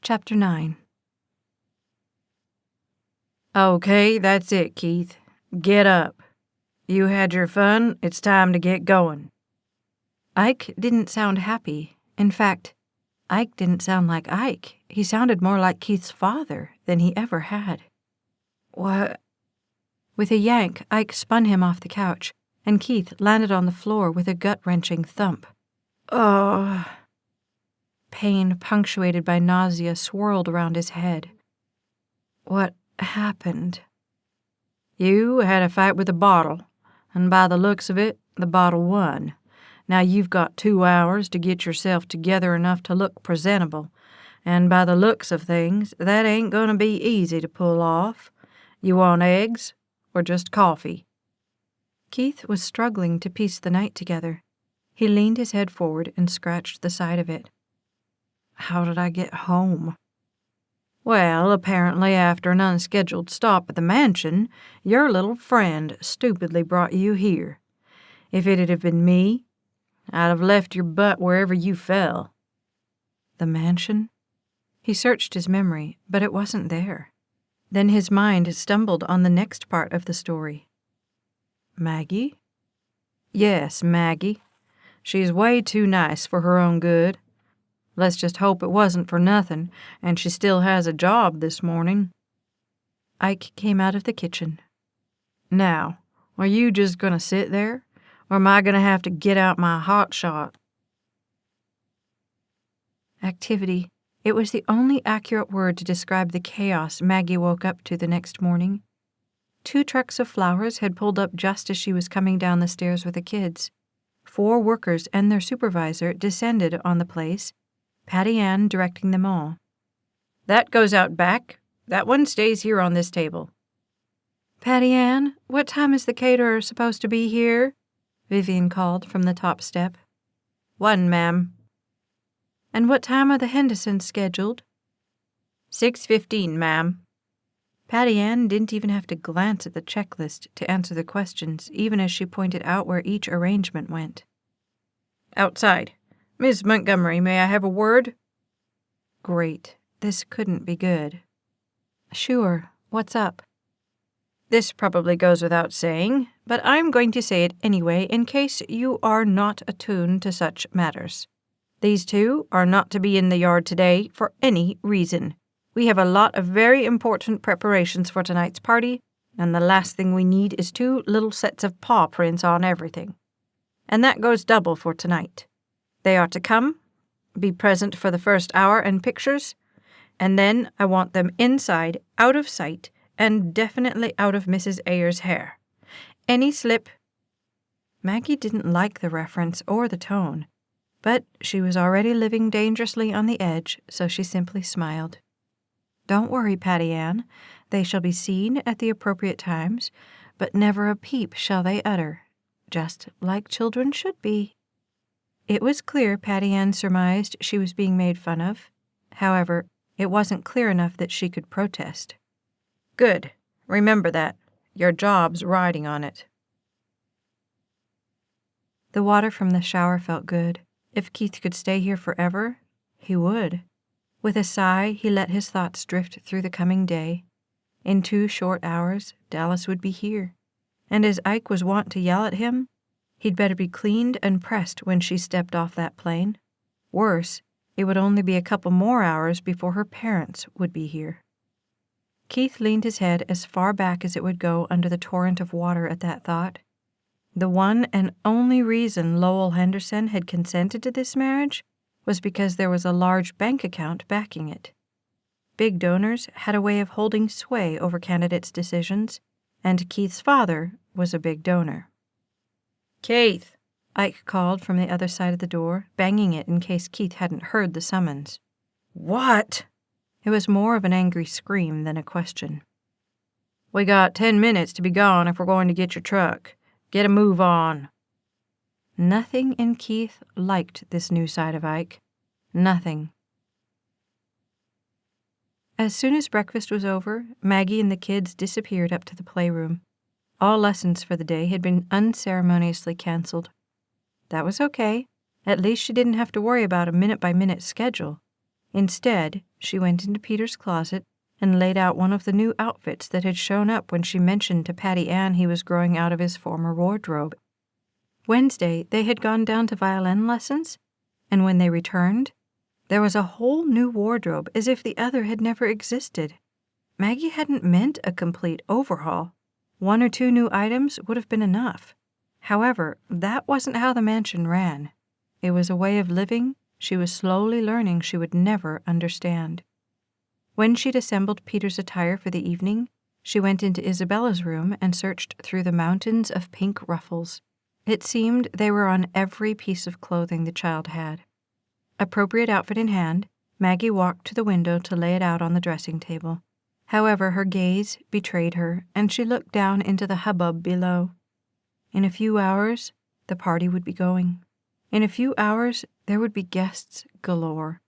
Chapter 9. Okay, that's it, Keith. Get up. You had your fun, it's time to get going. Ike didn't sound happy. In fact, Ike didn't sound like Ike. He sounded more like Keith's father than he ever had. What? With a yank, Ike spun him off the couch, and Keith landed on the floor with a gut-wrenching thump. Oh. Pain, punctuated by nausea, swirled around his head. What happened? You had a fight with a bottle, and by the looks of it, the bottle won. Now you've got 2 hours to get yourself together enough to look presentable, and by the looks of things, that ain't gonna be easy to pull off. You want eggs, or just coffee? Keith was struggling to piece the night together. He leaned his head forward and scratched the side of it. How did I get home? Well, apparently after an unscheduled stop at the mansion, your little friend stupidly brought you here. If it'd have been me, I'd have left your butt wherever you fell. The mansion? He searched his memory, but it wasn't there. Then his mind stumbled on the next part of the story. Maggie? Yes, Maggie. She's way too nice for her own good. Let's just hope it wasn't for nothing, and she still has a job this morning. Ike came out of the kitchen. Now, are you just going to sit there, or am I going to have to get out my hot shot? Activity. It was the only accurate word to describe the chaos Maggie woke up to the next morning. 2 trucks of flowers had pulled up just as she was coming down the stairs with the kids. 4 workers and their supervisor descended on the place, Patty Ann directing them all. That goes out back. That one stays here on this table. Patty Ann, what time is the caterer supposed to be here? Vivian called from the top step. 1, ma'am. And what time are the Hendersons scheduled? 6:15, ma'am. Patty Ann didn't even have to glance at the checklist to answer the questions, even as she pointed out where each arrangement went. Outside. Miss Montgomery, may I have a word? Great. This couldn't be good. Sure. What's up? This probably goes without saying, but I'm going to say it anyway in case you are not attuned to such matters. These 2 are not to be in the yard today for any reason. We have a lot of very important preparations for tonight's party, and the last thing we need is 2 little sets of paw prints on everything. And that goes double for tonight. They are to come, be present for the first hour and pictures, and then I want them inside, out of sight, and definitely out of Mrs. Ayer's hair. Any slip... Maggie didn't like the reference or the tone, but she was already living dangerously on the edge, so she simply smiled. Don't worry, Patty Ann. They shall be seen at the appropriate times, but never a peep shall they utter, just like children should be. It was clear Patty Ann surmised she was being made fun of. However, it wasn't clear enough that she could protest. Good. Remember that. Your job's riding on it. The water from the shower felt good. If Keith could stay here forever, he would. With a sigh, he let his thoughts drift through the coming day. In 2 short hours, Dallas would be here. And as Ike was wont to yell at him, he'd better be cleaned and pressed when she stepped off that plane. Worse, it would only be a couple more hours before her parents would be here. Keith leaned his head as far back as it would go under the torrent of water at that thought. The one and only reason Lowell Henderson had consented to this marriage was because there was a large bank account backing it. Big donors had a way of holding sway over candidates' decisions, and Keith's father was a big donor. Keith, Ike called from the other side of the door, banging it in case Keith hadn't heard the summons. What? It was more of an angry scream than a question. We got 10 minutes to be gone if we're going to get your truck. Get a move on. Nothing in Keith liked this new side of Ike. Nothing. As soon as breakfast was over, Maggie and the kids disappeared up to the playroom. All lessons for the day had been unceremoniously canceled. That was okay. At least she didn't have to worry about a minute-by-minute schedule. Instead, she went into Peter's closet and laid out one of the new outfits that had shown up when she mentioned to Patty Ann he was growing out of his former wardrobe. Wednesday, they had gone down to violin lessons, and when they returned, there was a whole new wardrobe as if the other had never existed. Maggie hadn't meant a complete overhaul. 1 or 2 new items would have been enough. However, that wasn't how the mansion ran. It was a way of living she was slowly learning she would never understand. When she'd assembled Peter's attire for the evening, she went into Isabella's room and searched through the mountains of pink ruffles. It seemed they were on every piece of clothing the child had. Appropriate outfit in hand, Maggie walked to the window to lay it out on the dressing table. However, her gaze betrayed her, and she looked down into the hubbub below. In a few hours, the party would be going. In a few hours, there would be guests galore.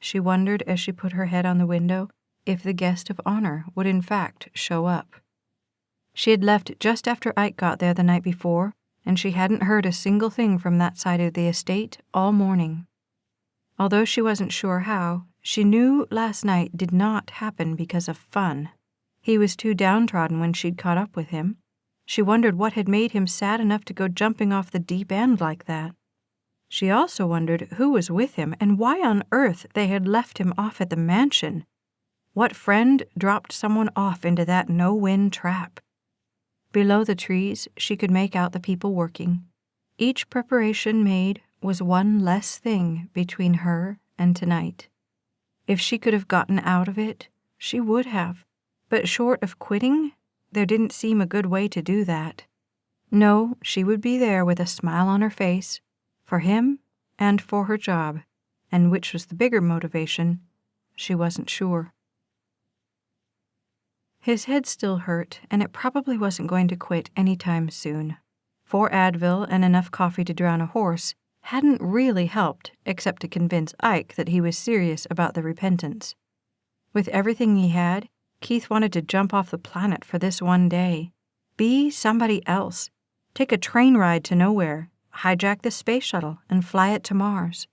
She wondered as she put her head on the window if the guest of honor would in fact show up. She had left just after Ike got there the night before, and she hadn't heard a single thing from that side of the estate all morning. Although she wasn't sure how, she knew last night did not happen because of fun. He was too downtrodden when she'd caught up with him. She wondered what had made him sad enough to go jumping off the deep end like that. She also wondered who was with him and why on earth they had left him off at the mansion. What friend dropped someone off into that no-win trap? Below the trees, she could make out the people working. Each preparation made was one less thing between her and tonight. If she could have gotten out of it, she would have. But short of quitting, there didn't seem a good way to do that. No, she would be there with a smile on her face, for him and for her job, and which was the bigger motivation, she wasn't sure. His head still hurt, and it probably wasn't going to quit any time soon. 4 Advil and enough coffee to drown a horse hadn't really helped except to convince Ike that he was serious about the repentance. With everything he had, Keith wanted to jump off the planet for this one day. Be somebody else. Take a train ride to nowhere, hijack the space shuttle, and fly it to Mars.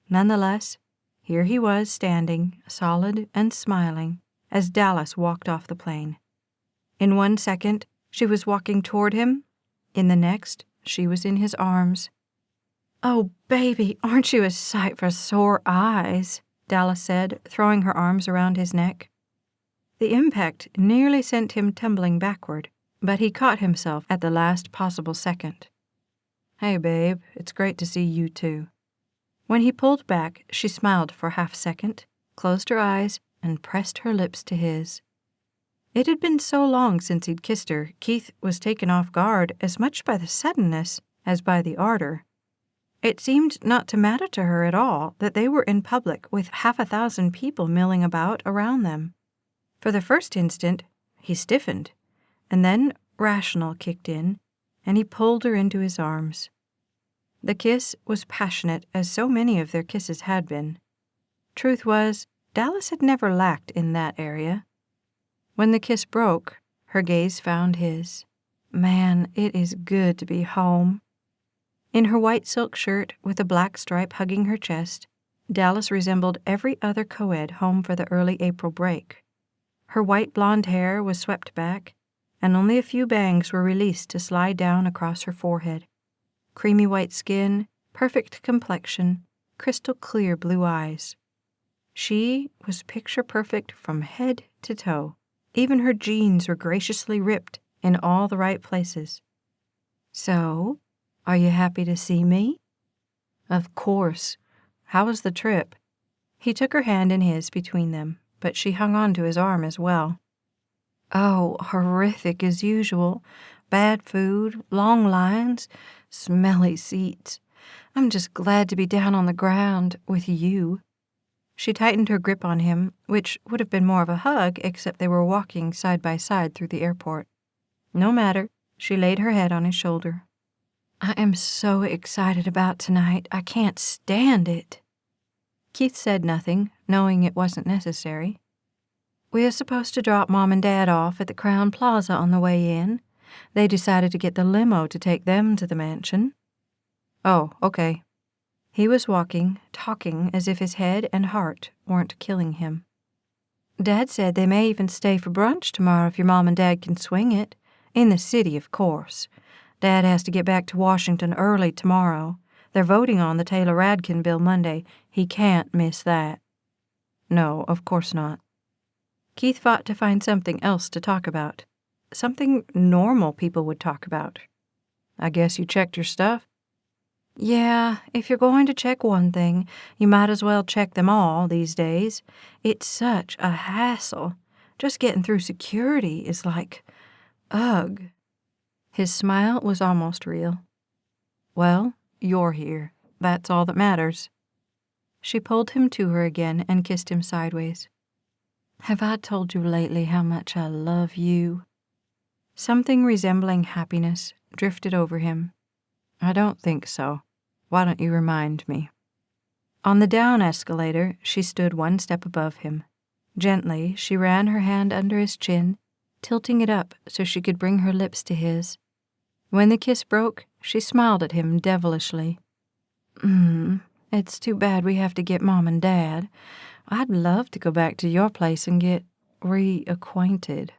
Nonetheless, here he was standing, solid and smiling, as Dallas walked off the plane. In 1 second, she was walking toward him. In the next, she was in his arms. "Oh, baby, aren't you a sight for sore eyes?" Dallas said, throwing her arms around his neck. The impact nearly sent him tumbling backward, but he caught himself at the last possible second. "Hey, babe, it's great to see you too." When he pulled back, she smiled for half a second, closed her eyes, and pressed her lips to his. It had been so long since he'd kissed her, Keith was taken off guard as much by the suddenness as by the ardor. It seemed not to matter to her at all that they were in public with 1,000 people milling about around them. For the first instant, he stiffened, and then rational kicked in, and he pulled her into his arms. The kiss was passionate as so many of their kisses had been. Truth was, Dallas had never lacked in that area. When the kiss broke, her gaze found his. Man, it is good to be home. In her white silk shirt with a black stripe hugging her chest, Dallas resembled every other co-ed home for the early April break. Her white blonde hair was swept back, and only a few bangs were released to slide down across her forehead. Creamy white skin, perfect complexion, crystal clear blue eyes. She was picture perfect from head to toe. Even her jeans were graciously ripped in all the right places. "So, are you happy to see me?" "Of course. How was the trip?" He took her hand in his between them, but she hung on to his arm as well. "Oh, horrific as usual. Bad food, long lines, smelly seats. I'm just glad to be down on the ground with you." She tightened her grip on him, which would have been more of a hug except they were walking side by side through the airport. No matter, she laid her head on his shoulder. "I am so excited about tonight. I can't stand it." Keith said nothing, knowing it wasn't necessary. "We are supposed to drop Mom and Dad off at the Crown Plaza on the way in. They decided to get the limo to take them to the mansion." "Oh, okay." He was walking, talking as if his head and heart weren't killing him. Dad said they may even stay for brunch tomorrow if your mom and Dad can swing it. In the city, of course. Dad has to get back to Washington early tomorrow. They're voting on the Taylor-Radkin bill Monday. He can't miss that. No, of course not. Keith fought to find something else to talk about. Something normal people would talk about. I guess you checked your stuff? Yeah, if you're going to check one thing, you might as well check them all these days. It's such a hassle. Just getting through security is like, ugh. His smile was almost real. Well, you're here. That's all that matters. She pulled him to her again and kissed him sideways. Have I told you lately how much I love you? Something resembling happiness drifted over him. I don't think so. Why don't you remind me? On the down escalator, she stood one step above him. Gently, she ran her hand under his chin, tilting it up so she could bring her lips to his. When the kiss broke, she smiled at him devilishly. It's too bad we have to get Mom and Dad. I'd love to go back to your place and get reacquainted.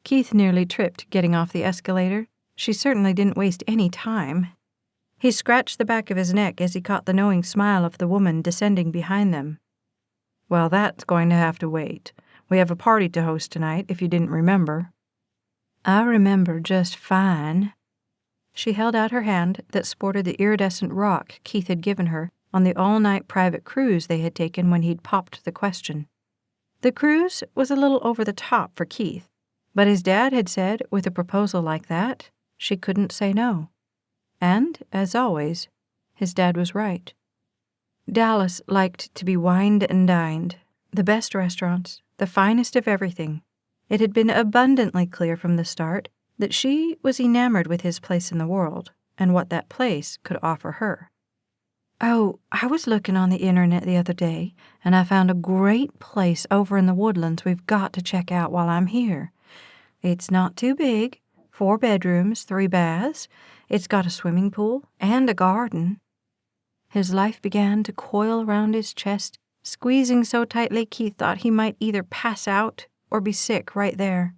Keith nearly tripped getting off the escalator. She certainly didn't waste any time. He scratched the back of his neck as he caught the knowing smile of the woman descending behind them. Well, that's going to have to wait. We have a party to host tonight, if you didn't remember. I remember just fine. She held out her hand that sported the iridescent rock Keith had given her on the all-night private cruise they had taken when he'd popped the question. The cruise was a little over the top for Keith, but his dad had said with a proposal like that, she couldn't say no. And, as always, his dad was right. Dallas liked to be wined and dined, the best restaurants, the finest of everything. It had been abundantly clear from the start that she was enamored with his place in the world and what that place could offer her. Oh, I was looking on the internet the other day, and I found a great place over in the Woodlands we've got to check out while I'm here. It's not too big, 4 bedrooms, 3 baths. It's got a swimming pool and a garden. His life began to coil around his chest, squeezing so tightly Keith thought he might either pass out or be sick right there.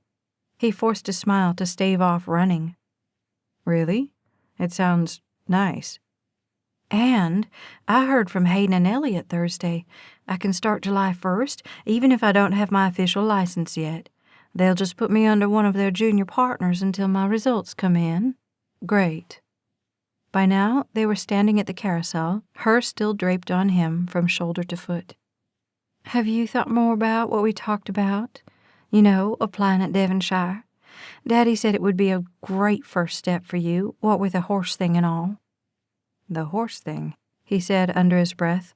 He forced a smile to stave off running. Really? It sounds nice. And I heard from Hayden and Elliot Thursday. I can start July 1st, even if I don't have my official license yet. They'll just put me under one of their junior partners until my results come in. Great. By now, they were standing at the carousel, her still draped on him from shoulder to foot. Have you thought more about what we talked about? You know, applying at Devonshire. Daddy said it would be a great first step for you, what with the horse thing and all. The horse thing, he said under his breath.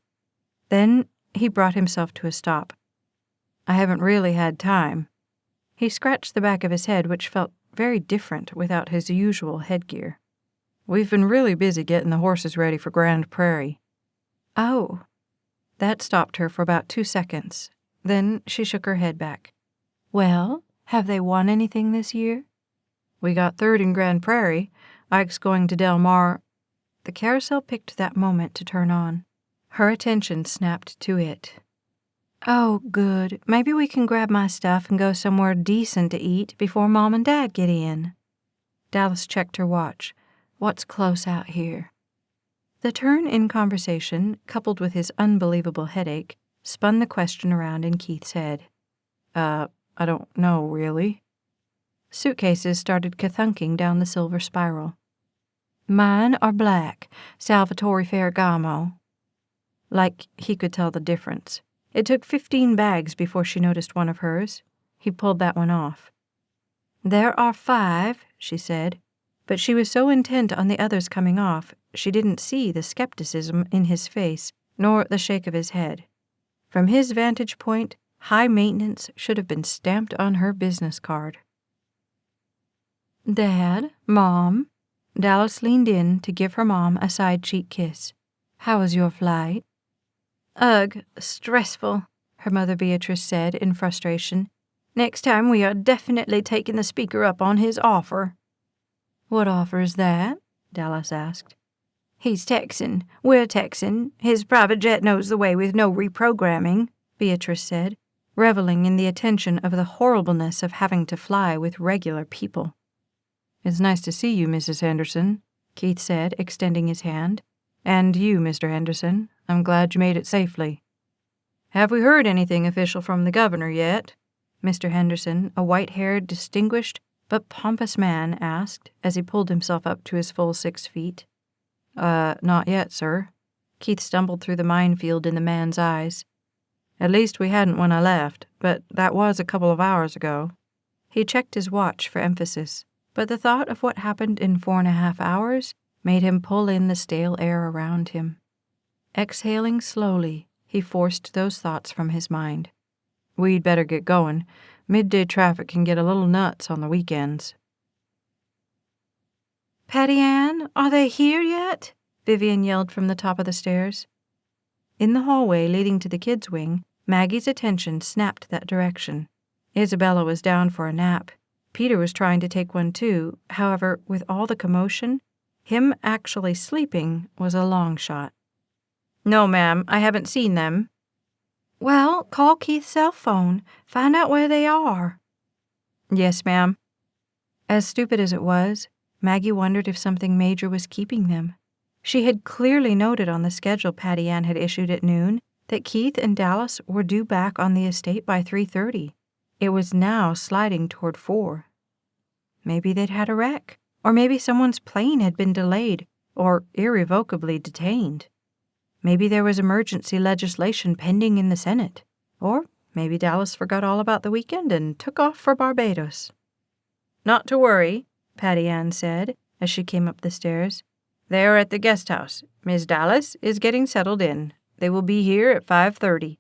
Then he brought himself to a stop. I haven't really had time. He scratched the back of his head, which felt very different without his usual headgear. We've been really busy getting the horses ready for Grand Prairie. Oh. That stopped her for about 2 seconds. Then she shook her head back. Well, have they won anything this year? We got 3rd in Grand Prairie. Ike's going to Del Mar. The carousel picked that moment to turn on. Her attention snapped to it. Oh, good. Maybe we can grab my stuff and go somewhere decent to eat before Mom and Dad get in. Dallas checked her watch. What's close out here? The turn in conversation, coupled with his unbelievable headache, spun the question around in Keith's head. I don't know, really. Suitcases started kathunking down the silver spiral. Mine are black, Salvatore Ferragamo. Like he could tell the difference. It took 15 bags before she noticed one of hers. He pulled that one off. There are 5, she said, but she was so intent on the others coming off, she didn't see the skepticism in his face, nor the shake of his head. From his vantage point, high maintenance should have been stamped on her business card. Dad, Mom. Dallas leaned in to give her mom a side-cheek kiss. How was your flight? Ugh, stressful, her mother Beatrice said in frustration. Next time we are definitely taking the speaker up on his offer. What offer is that? Dallas asked. "He's Texan. We're Texan. His private jet knows the way with no reprogramming," Beatrice said, reveling in the attention of the horribleness of having to fly with regular people. "It's nice to see you, Mrs. Henderson," Keith said, extending his hand. "And you, Mr. Henderson. I'm glad you made it safely." "Have we heard anything official from the governor yet?" Mr. Henderson, a white-haired, distinguished, but pompous man, asked as he pulled himself up to his full 6 feet. Not yet, sir." Keith stumbled through the minefield in the man's eyes. "At least we hadn't when I left, but that was a couple of hours ago." He checked his watch for emphasis, but the thought of what happened in 4.5 hours made him pull in the stale air around him. Exhaling slowly, he forced those thoughts from his mind. "We'd better get going. Midday traffic can get a little nuts on the weekends." "Patty Ann, are they here yet?" Vivian yelled from the top of the stairs. In the hallway leading to the kids' wing, Maggie's attention snapped that direction. Isabella was down for a nap. Peter was trying to take one too. However, with all the commotion, him actually sleeping was a long shot. "No, ma'am, I haven't seen them." "Well, call Keith's cell phone. Find out where they are." "Yes, ma'am." As stupid as it was, Maggie wondered if something major was keeping them. She had clearly noted on the schedule Patty Ann had issued at noon that Keith and Dallas were due back on the estate by 3:30. It was now sliding toward 4. Maybe they'd had a wreck, or maybe someone's plane had been delayed or irrevocably detained. Maybe there was emergency legislation pending in the Senate, or maybe Dallas forgot all about the weekend and took off for Barbados. "Not to worry," Patty Ann said as she came up the stairs. "They are at the guest house. Miss Dallas is getting settled in. They will be here at 5:30.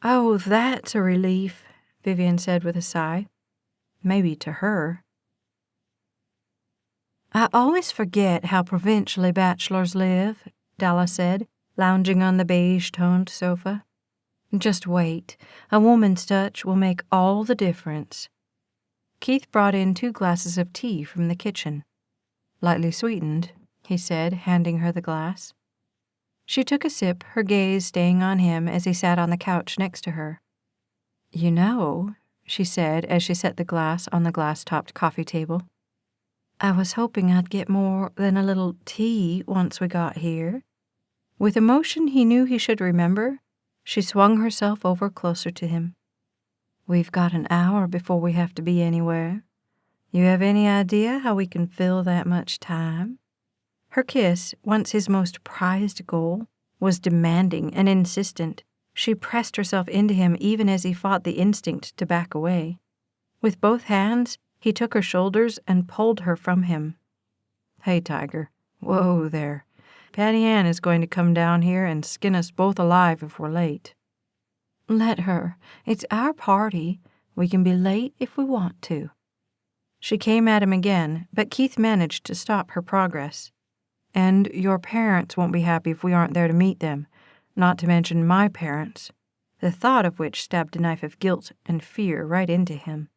"Oh, that's a relief," Vivian said with a sigh. Maybe to her. "I always forget how provincially bachelors live," Dallas said, lounging on the beige-toned sofa. "Just wait. A woman's touch will make all the difference." Keith brought in 2 glasses of tea from the kitchen. "Lightly sweetened," he said, handing her the glass. She took a sip, her gaze staying on him as he sat on the couch next to her. "You know," she said as she set the glass on the glass-topped coffee table, "I was hoping I'd get more than a little tea once we got here." With emotion he knew he should remember, she swung herself over closer to him. "We've got an hour before we have to be anywhere. You have any idea how we can fill that much time?" Her kiss, once his most prized goal, was demanding and insistent. She pressed herself into him even as he fought the instinct to back away. With both hands, he took her shoulders and pulled her from him. "Hey, Tiger. Whoa there. Patty Ann is going to come down here and skin us both alive if we're late." "Let her. It's our party. We can be late if we want to." She came at him again, but Keith managed to stop her progress. "And your parents won't be happy if we aren't there to meet them, not to mention my parents," the thought of which stabbed a knife of guilt and fear right into him.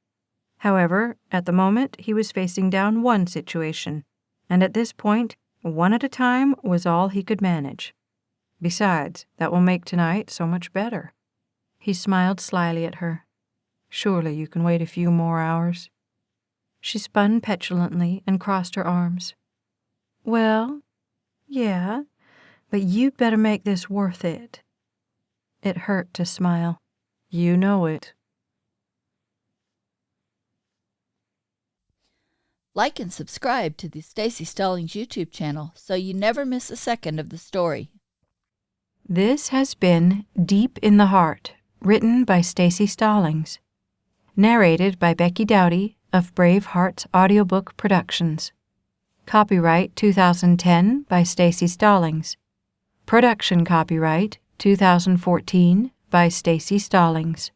However, at the moment he was facing down one situation, and at this point, one at a time was all he could manage. Besides, that will make tonight so much better. He smiled slyly at her. "Surely you can wait a few more hours." She spun petulantly and crossed her arms. "Well, yeah, but you'd better make this worth it." It hurt to smile. "You know it." Like and subscribe to the Staci Stallings YouTube channel so you never miss a second of the story. This has been Deep in the Heart, written by Staci Stallings. Narrated by Becky Dowdy of Brave Hearts Audiobook Productions. Copyright 2010 by Staci Stallings. Production copyright 2014 by Staci Stallings.